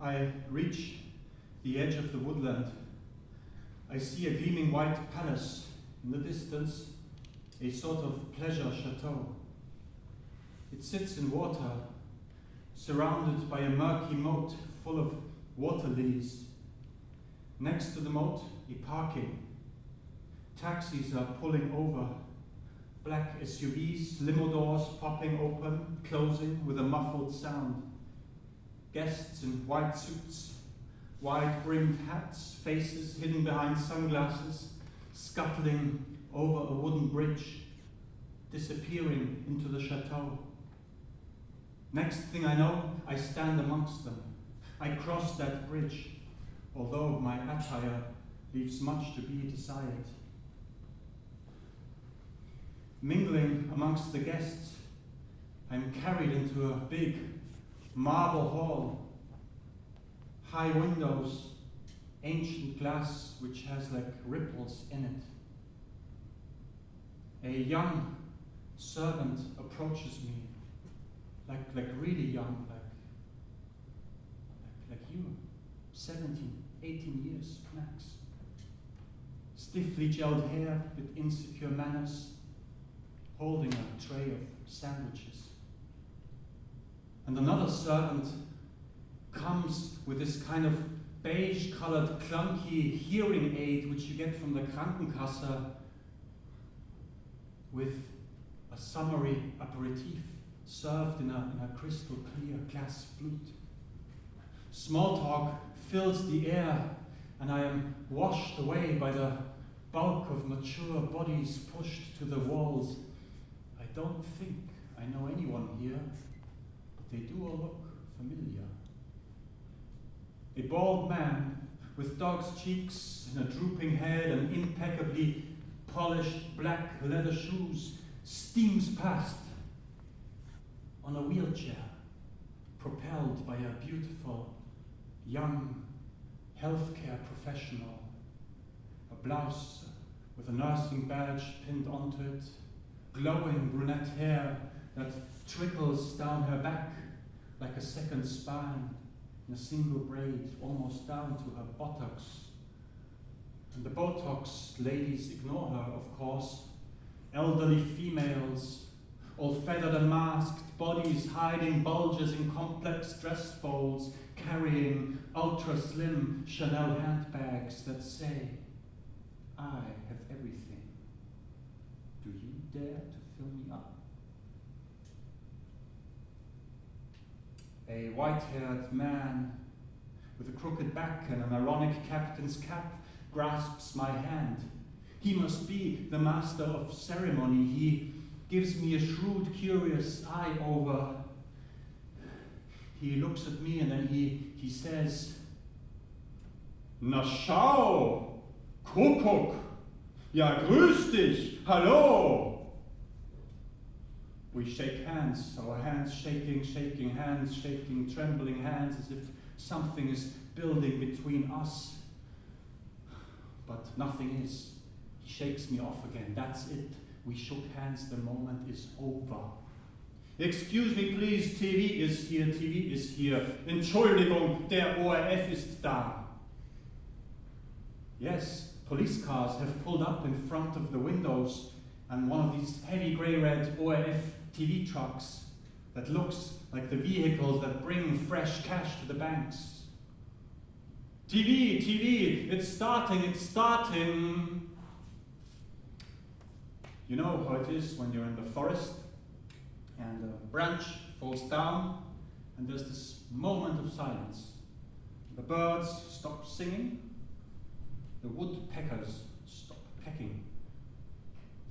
I reach the edge of the woodland. I see a gleaming white palace in the distance, a sort of pleasure chateau. It sits in water, surrounded by a murky moat full of water lilies. Next to the moat, a parking. Taxis are pulling over. Black SUVs, limo doors popping open, closing with a muffled sound. Guests in white suits, wide-brimmed hats, faces hidden behind sunglasses, scuttling over a wooden bridge, disappearing into the chateau. Next thing I know, I stand amongst them. I cross that bridge, although my attire leaves much to be desired. Mingling amongst the guests, I'm carried into a big marble hall, high windows, ancient glass which has like ripples in it. A young servant approaches me, like really young, like you, 17, 18 years max. Stiffly gelled hair with insecure manners, holding a tray of sandwiches. And another servant comes with this kind of beige-colored, clunky hearing aid which you get from the Krankenkasse, with a summary aperitif served in a crystal clear glass flute. Small talk fills the air, and I am washed away by the bulk of mature bodies pushed to the walls. I don't think I know anyone here, but they do all look familiar. A bald man with dog's cheeks and a drooping head and impeccably polished black leather shoes steams past on a wheelchair, propelled by a beautiful young healthcare professional, a blouse with a nursing badge pinned onto it, glowing brunette hair that trickles down her back like a second spine in a single braid almost down to her buttocks. And the Botox ladies ignore her, of course. Elderly females, all feathered and masked, bodies hiding bulges in complex dress folds, carrying ultra-slim Chanel handbags that say, "I have everything. Do you dare to fill me up?" A white-haired man with a crooked back and an ironic captain's cap grasps my hand. He must be the master of ceremony. He gives me a shrewd, curious eye over. He looks at me and then he says, "Na schau, Kuckuck, ja grüß dich, hallo." We shake hands, our hands shaking hands, shaking, trembling hands, as if something is building between us. But nothing is. He shakes me off again. That's it. We shook hands. The moment is over. "Excuse me, please. TV is here. TV is here. Entschuldigung, der ORF ist da." Yes, police cars have pulled up in front of the windows, and one of these heavy grey-red ORF TV trucks that looks like the vehicles that bring fresh cash to the banks. TV, it's starting. You know how it is when you're in the forest and a branch falls down and there's this moment of silence. The birds stop singing, the woodpeckers stop pecking,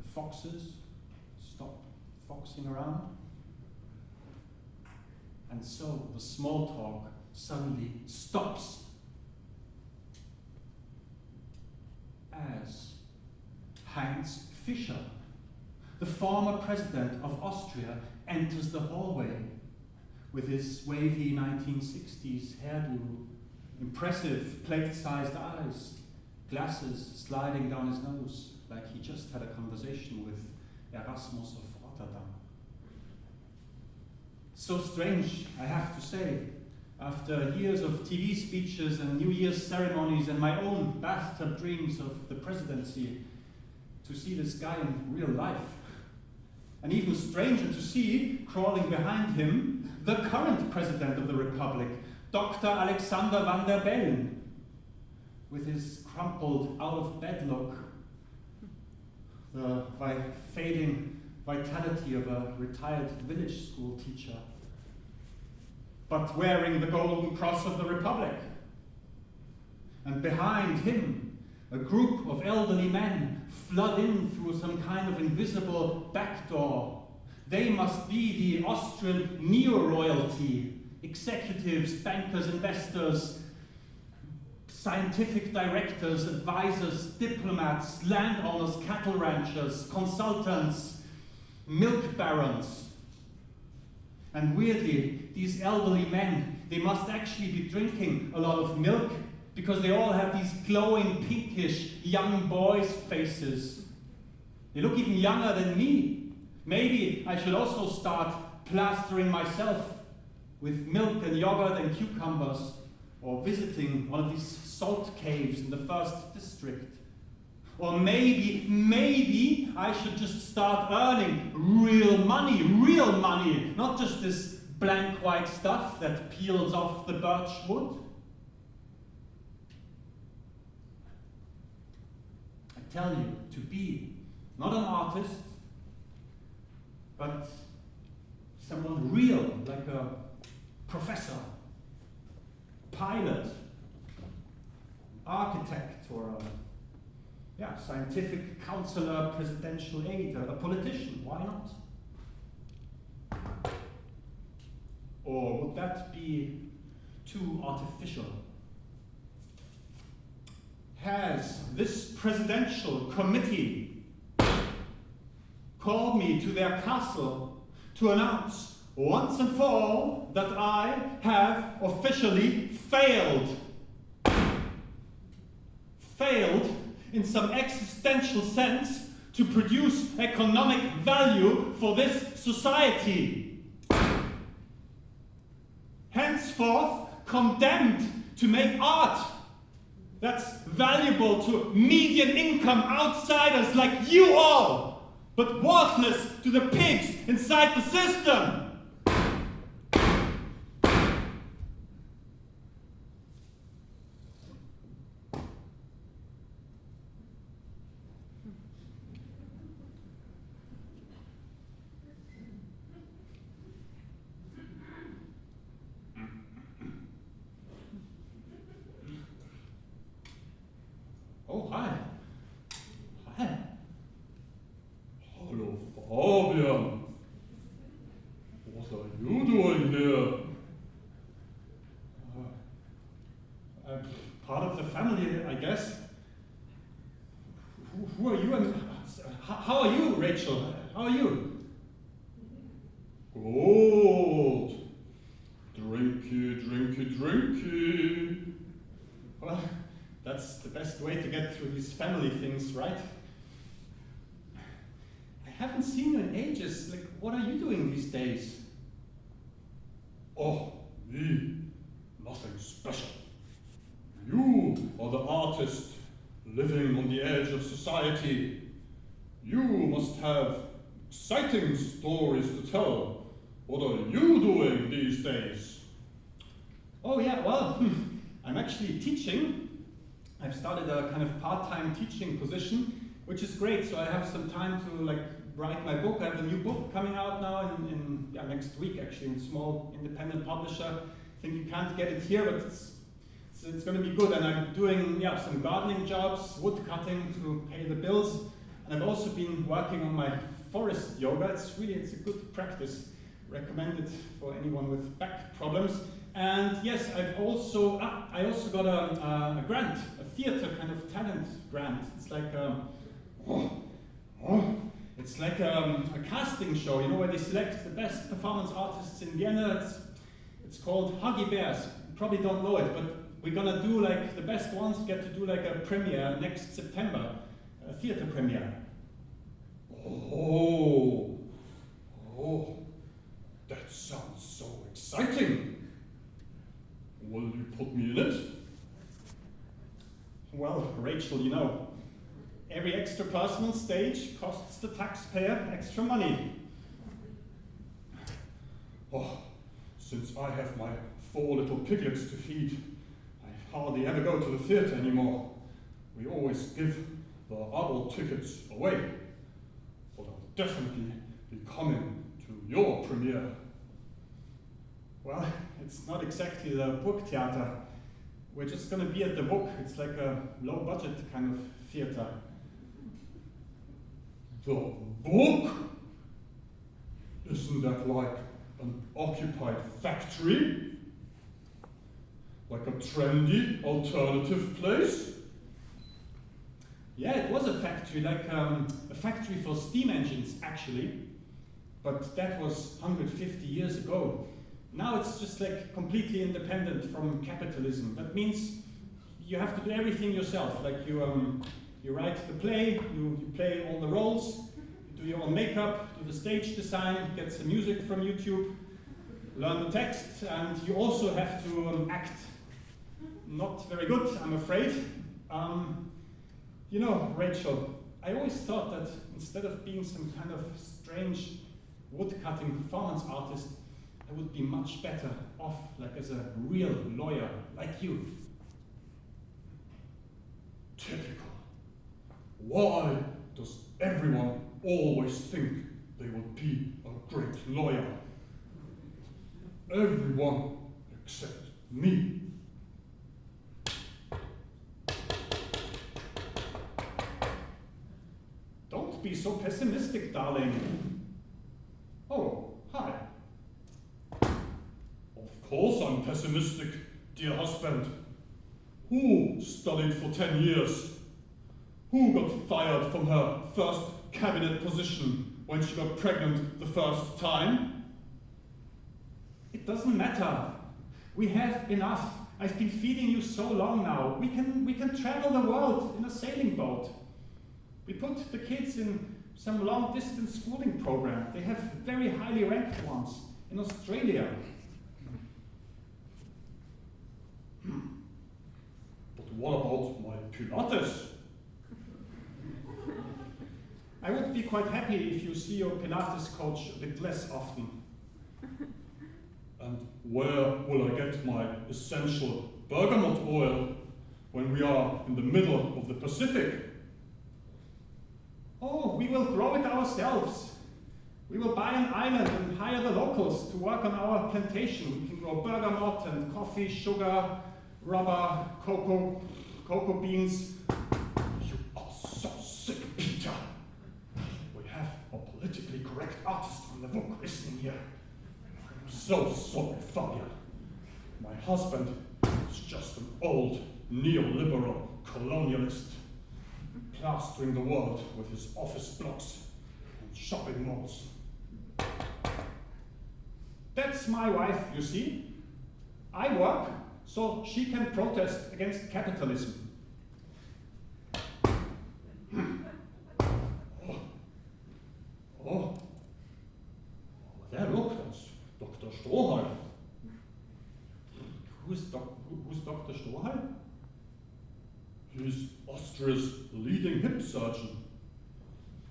the foxes stop foxing around, and so the small talk suddenly stops as Heinz Fischer, the former president of Austria, enters the hallway with his wavy 1960s hairdo, impressive plate-sized eyes, glasses sliding down his nose like he just had a conversation with Erasmus of Rotterdam. So strange, I have to say, After years of TV speeches and New Year's ceremonies and my own bathtub dreams of the presidency, to see this guy in real life. And even stranger to see, crawling behind him, the current president of the Republic, Dr. Alexander van der Bellen, with his crumpled out-of-bed look, the fading vitality of a retired village school teacher, but wearing the Golden Cross of the Republic. And behind him, a group of elderly men flood in through some kind of invisible back door. They must be the Austrian neo-royalty, executives, bankers, investors, scientific directors, advisors, diplomats, landowners, cattle ranchers, consultants, milk barons. And weirdly, these elderly men, they must actually be drinking a lot of milk because they all have these glowing, pinkish, young boys' faces. They look even younger than me. Maybe I should also start plastering myself with milk and yogurt and cucumbers, or visiting one of these salt caves in the 1st district. Or maybe I should just start earning real money, not just this blank white stuff that peels off the birch wood. I tell you, to be not an artist, but someone real, like a professor, pilot, architect, or a scientific counselor, presidential aide, a politician, why not? Or would that be too artificial? Has this presidential committee called me to their castle to announce once and for all that I have officially failed? Failed in some existential sense to produce economic value for this society. Henceforth condemned to make art that's valuable to median income outsiders like you all, but worthless to the pigs inside the system. Oh, hi. Hi. Hello, Fabian. What are you doing here? Part of the family, I guess. Who are you? And how are you, Rachel? How are you? Good. Drinky. Well, that's the best way to get through these family things, right? I haven't seen you in ages. Like, what are you doing these days? Oh, me? Nothing special. You are the artist living on the edge of society. You must have exciting stories to tell. What are you doing these days? Oh yeah, well, I'm actually teaching. I've started a kind of part-time teaching position, which is great. So I have some time to write my book. I have a new book coming out now in next week, actually, in a small independent publisher. I think you can't get it here, but it's going to be good. And I'm doing some gardening jobs, wood cutting to pay the bills. And I've also been working on my forest yoga. It's a good practice. Recommended for anyone with back problems. And yes, I also got a grant, a theater kind of talent grant. It's like a casting show, where they select the best performance artists in Vienna. It's called Huggy Bears. You probably don't know it, but we're gonna do the best ones get to do a premiere next September, a theater premiere. Oh, that sounds so exciting. Will you put me in it? Well, Rachel, you know, every extra person on stage costs the taxpayer extra money. Oh, since I have my 4 little piglets to feed, I hardly ever go to the theatre anymore. We always give the adult tickets away. But I'll definitely be coming to your premiere. Well, it's not exactly the book theater. We're just going to be at the book. It's like a low-budget kind of theater. The book? Isn't that like an occupied factory? Like a trendy alternative place? Yeah, it was a factory, like a factory for steam engines, actually. But that was 150 years ago. Now it's just like completely independent from capitalism. That means you have to do everything yourself. Like you write the play, you play all the roles, you do your own makeup, do the stage design, get some music from YouTube, learn the text, and you also have to act. Not very good, I'm afraid. You know, Rachel, I always thought that instead of being some kind of strange woodcutting performance artist, I would be much better off like as a real lawyer like you. Typical. Why does everyone always think they will be a great lawyer? Everyone except me. Don't be so pessimistic, darling. Oh, hi. Of course I'm pessimistic, dear husband. Who studied for 10 years? Who got fired from her first cabinet position when she got pregnant the first time? It doesn't matter. We have enough. I've been feeding you so long now. We can travel the world in a sailing boat. We put the kids in some long-distance schooling program. They have very highly ranked ones in Australia. But what about my Pilates? I would be quite happy if you see your Pilates coach a bit less often. And where will I get my essential bergamot oil when we are in the middle of the Pacific? Oh, we will grow it ourselves. We will buy an island and hire the locals to work on our plantation. We can grow bergamot and coffee, sugar, rubber, cocoa beans. You are so sick, Peter. We have a politically correct artist from the book listening here. I'm so sorry, Fabian. My husband is just an old neoliberal colonialist, plastering the world with his office blocks and shopping malls. That's my wife, you see. I work so she can protest against capitalism. Oh, there, look, that's Dr. Strohheim. Who's Dr. Strohheim? He's Austria's leading hip surgeon.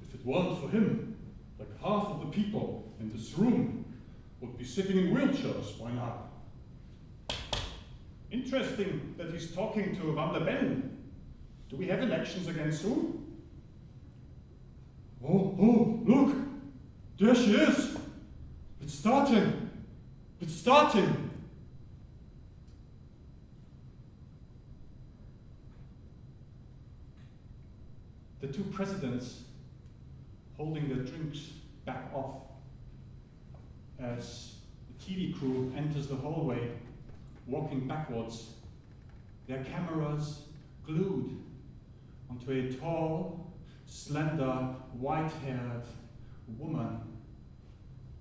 If it weren't for him, like half of the people in this room would be sitting in wheelchairs by now. Interesting that he's talking to Van der Bellen. Do we have elections again soon? Oh, look! There she is! It's starting! It's starting! The two presidents holding their drinks back off as the TV crew enters the hallway, walking backwards, their cameras glued onto a tall, slender, white-haired woman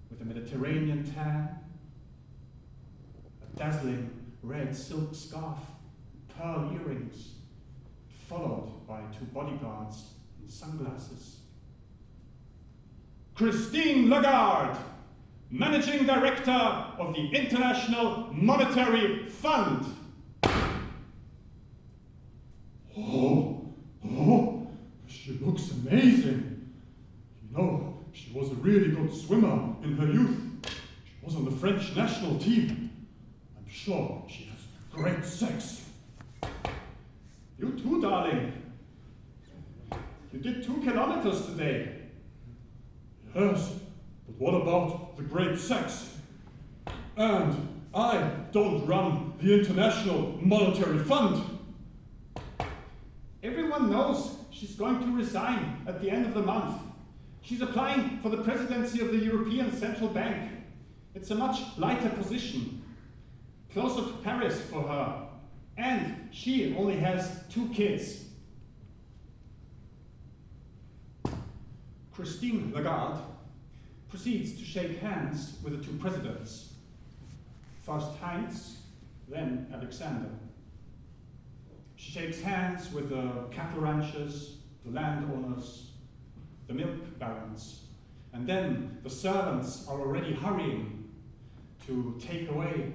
with a Mediterranean tan, a dazzling red silk scarf, pearl earrings, followed by two bodyguards in sunglasses. Christine Lagarde, Managing Director of the International Monetary Fund. Oh, she looks amazing. You know, she was a really good swimmer in her youth. She was on the French national team. I'm sure she has great sex. You too, darling. You did 2 kilometers today. Yes, but what about the great sex? And I don't run the International Monetary Fund. Everyone knows she's going to resign at the end of the month. She's applying for the presidency of the European Central Bank. It's a much lighter position, closer to Paris for her. And she only has 2 kids. Christine Lagarde proceeds to shake hands with the 2 presidents. First Heinz, then Alexander. She shakes hands with the cattle ranchers, the landowners, the milk barons, and then the servants are already hurrying to take away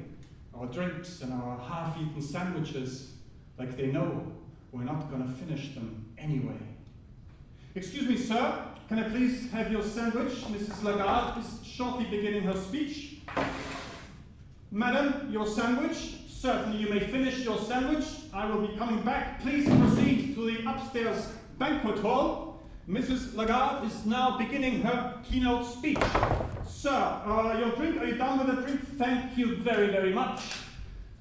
our drinks and our half-eaten sandwiches, like they know we're not going to finish them anyway. Excuse me, sir, can I please have your sandwich? Mrs. Lagarde is shortly beginning her speech. Madam, your sandwich? Certainly you may finish your sandwich. I will be coming back. Please proceed to the upstairs banquet hall. Mrs. Lagarde is now beginning her keynote speech. Sir, your drink, are you done with the drink? Thank you very, very much.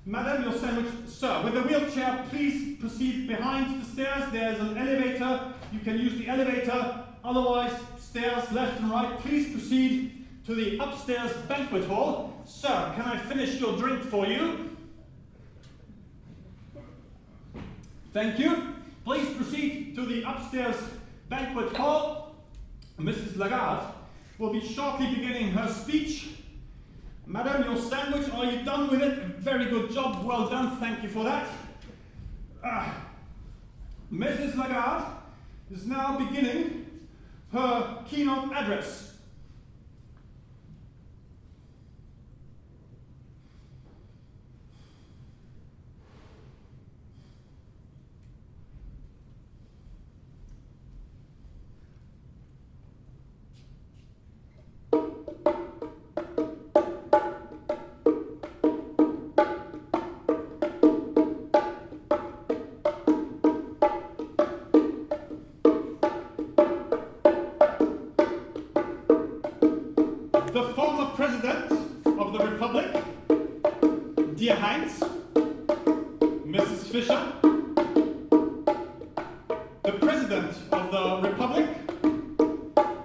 Madam, your sandwich. Sir, with the wheelchair, please proceed behind the stairs. There's an elevator. You can use the elevator. Otherwise, stairs left and right. Please proceed to the upstairs banquet hall. Sir, can I finish your drink for you? Thank you. Please proceed to the upstairs banquet hall. Mrs. Lagarde will be shortly beginning her speech. Madam, your sandwich, are you done with it? Very good job, well done, thank you for that. Mrs. Lagarde is now beginning her keynote address. The former president of the Republic, dear Heinz, Mrs. Fischer, the president of the Republic,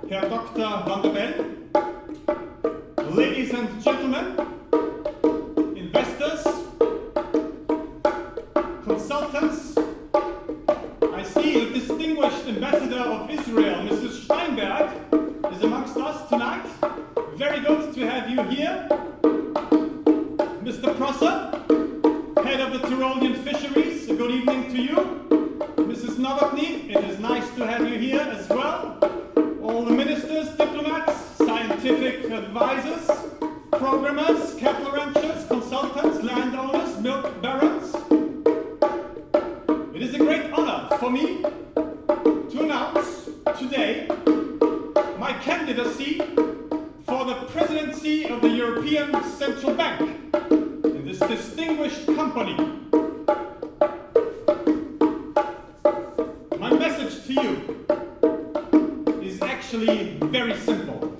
Herr Dr. van der Bellen, ladies and gentlemen, investors, consultants, I see a distinguished ambassador of Israel, Mrs. Steinberg, is amongst us tonight. Very good to have you here. Mr. Prosser, head of the Tyrolean Fisheries, a good evening to you. Mrs. Novotny, it is nice to have you here as well. All the ministers, diplomats, scientific advisors, programmers, cattle ranchers, consultants, landowners, milk barons. It is a great honor for me to announce today my candidacy for the presidency of the European Central Bank in this distinguished company. My message to you is actually very simple.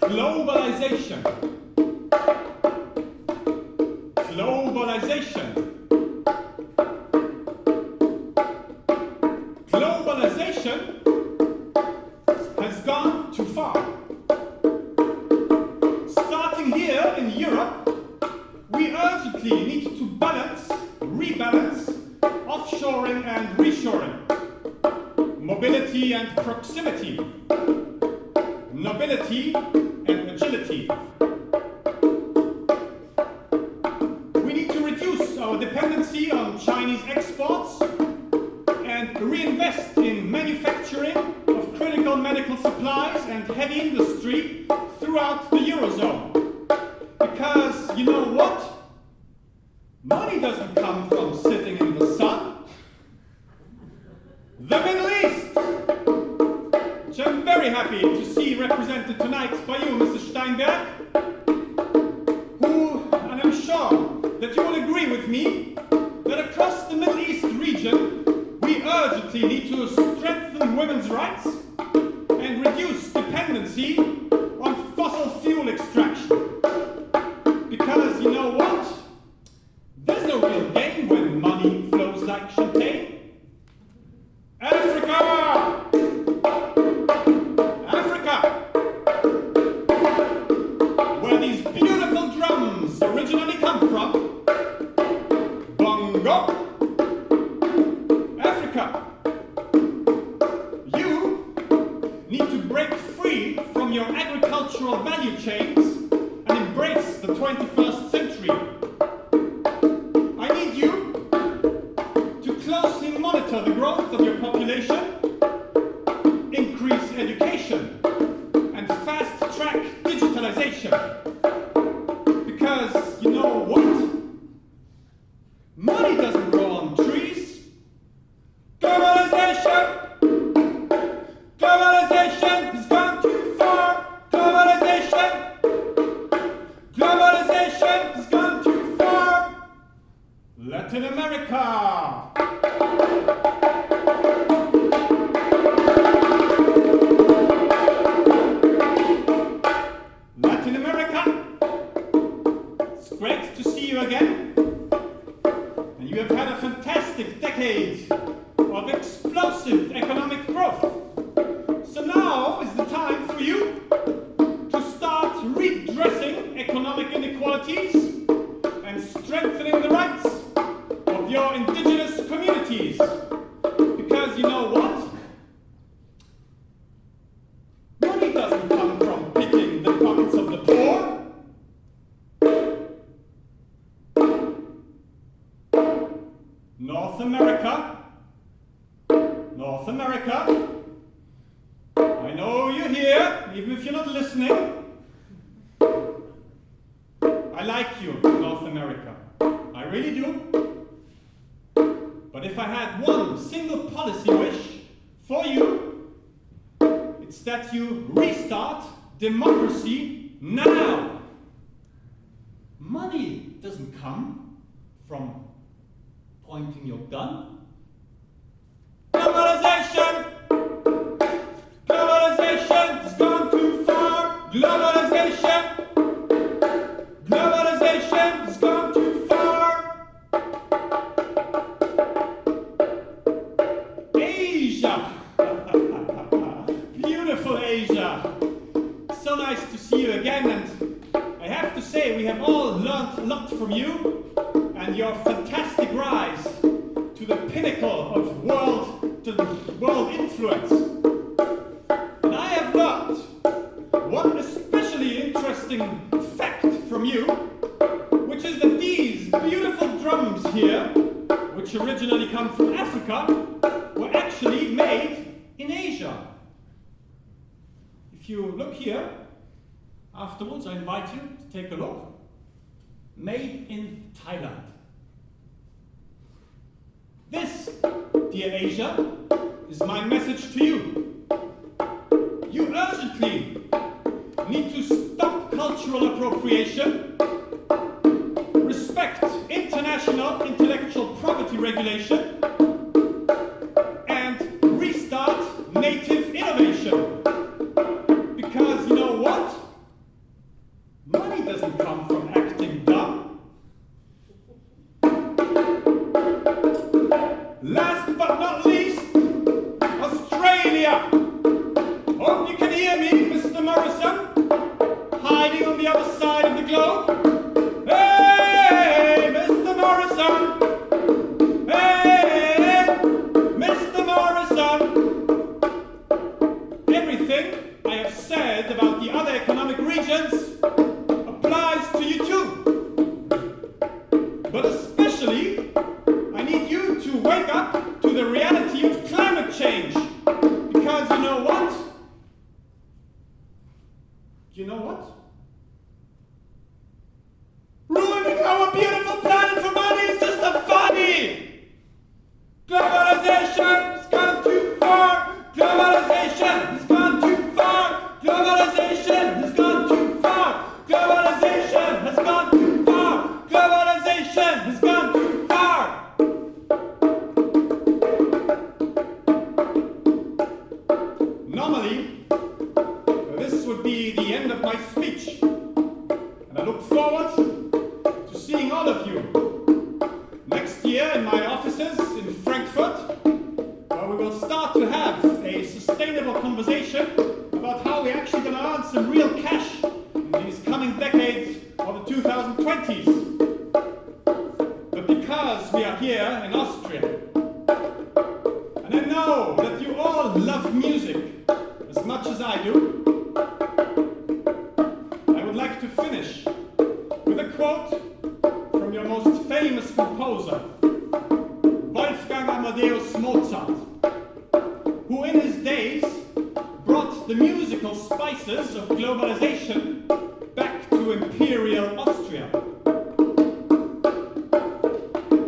Globalization. Globalization. Globalization has gone too far. Starting here in Europe, we urgently need to rebalance offshoring and reshoring, mobility and proximity, nobility and agility. We need to reduce our dependency on Chinese exports and reinvest in manufacturing of critical medical supplies and heavy industry throughout the Eurozone. Because, you know what? Money doesn't come from sitting in the sun. The Middle East, which I'm very happy to see represented tonight by you, Mr. Steinberg, who, and I'm sure that you will agree with me, that across the Middle East region, we urgently need to strengthen women's rights and reduce dependency on fossil fuel extraction. Because, you know what? There's no real gain when money flows like champagne. Africa! Africa! Where these beautiful drums originally come from. Bongo! Africa! You need to break free from your agricultural value chains and embrace the 21st century. I need you to closely monitor the growth of your population, increase education, and fast-track digitalization. Because, you know what? Money doesn't grow on trees. Globalization! Globalization has gone too far. Globalization! Globalization has gone too far. Latin America! Latin America! It's great to see you again. And you have had a fantastic decade of explosive economic growth. So now is the time for you to start redressing economic inequalities and strengthening the rights of your indigenous communities. Because you know what? Money doesn't come from picking the pockets of the poor. North America. North America. I know you're here, even if you're not listening. I like you, North America. I really do. But if I had one single policy wish for you, it's that you restart democracy now. Money doesn't come from pointing your gun. Globalization! Globalization has gone too far. Globalization! Globalization has gone too far. Asia! Beautiful Asia! So nice to see you again, and I have to say we have all learned a lot from you and your fantastic rise to the pinnacle of world influence. And I have learned one especially interesting fact from you, which is that these beautiful drums here, which originally come from Africa, were actually made in Asia. If you look here, afterwards I invite you to take a look. Made in Thailand. This, dear Asia, is my message to you. You urgently need to stop cultural appropriation, respect international intellectual property regulation, and restart native innovation. Because you know what? Money doesn't come from acting dumb. Last but not least, Australia. Hope you can hear me, Mr. Morrison, hiding on the other side of the globe. Hey, Mr. Morrison. Hey, Mr. Morrison. Everything I have said about the other economic regions applies to you too. But especially, I need you to wake up to the reality of climate change. Because you know what? Do you know what? Ruining our beautiful planet for money is just a funny! Globalization has gone too far! Globalization has gone too far! Globalization has gone too far! Globalization has gone too far! Globalization has gone too far! Normally, this would be the end of my speech, and I look forward to seeing all of you next year in my offices in Frankfurt, where we will start to have a sustainable conversation about how we're actually going to earn some real cash in these coming decades of the 2020s. But because we are here in Austria, and I know that you all love music as much as I do, I would like to finish with a quote from your most famous composer, Wolfgang Amadeus Mozart, who in his days brought the musical spices of globalization back to imperial Austria.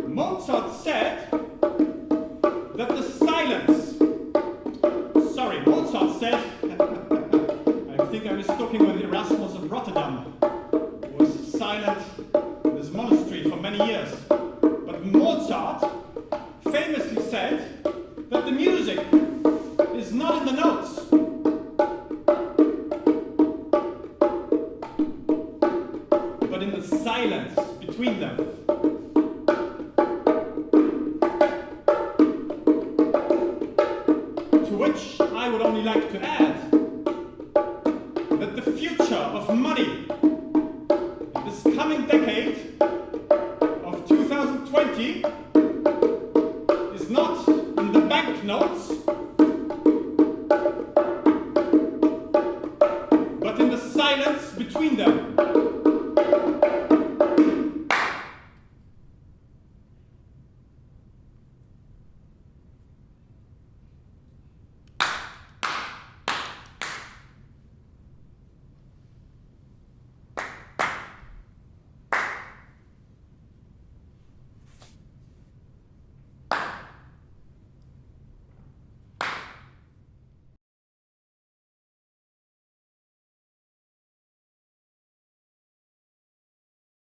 Mozart said that the silence, Mozart said, I think I was talking with Erasmus of Rotterdam, who was silent in his monastery for many years. But Mozart famously said that the music is not in the notes, but in the silence between them. To which I would only like to add that the future of money in this coming decade of 2020 is not in the banknotes